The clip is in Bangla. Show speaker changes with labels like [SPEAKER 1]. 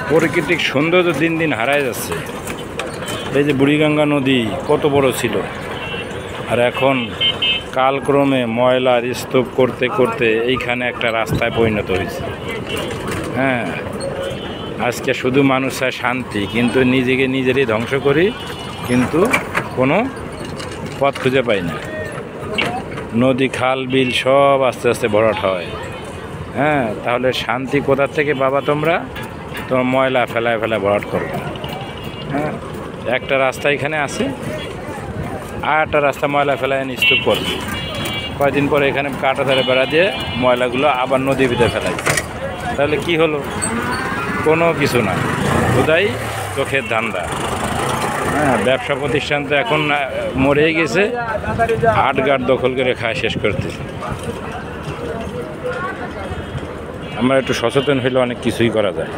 [SPEAKER 1] প্রাকৃতিক সৌন্দর্য দিন দিন হারায় যাচ্ছে। এই যে বুড়িগঙ্গা নদী কত বড় ছিল, আর এখন কালক্রমে ময়লার স্তূপ করতে করতে এইখানে একটা রাস্তায় পরিণত হয়েছে। হ্যাঁ, আজকে শুধু মানুষ চায় শান্তি, কিন্তু নিজেকে নিজেরই ধ্বংস করি, কিন্তু কোনো পথ খুঁজে পাই না। নদী খাল বিল সব আস্তে আস্তে ভরাট হয়। হ্যাঁ, তাহলে শান্তি কোথা থেকে বাবা তোমরা? তোমার ময়লা ফেলায় ফেলায় ভরাট করবে। হ্যাঁ, একটা রাস্তা এখানে আছে, আর একটা রাস্তা ময়লা ফেলায় স্তূপ করবে। কয়েকদিন পরে এখানে কাটা ধারে বেড়া দিয়ে ময়লাগুলো আবার নদীর ভিতরে ফেলাই। তাহলে কি হলো? কোনো কিছু না, খোদাই চোখের ধান্দা। হ্যাঁ, ব্যবসা প্রতিষ্ঠান তো এখন মরেই গেছে, আটঘাট দখল করে খায় শেষ করতেছে। আমরা একটু সচেতন হইলে অনেক কিছুই করা যায়।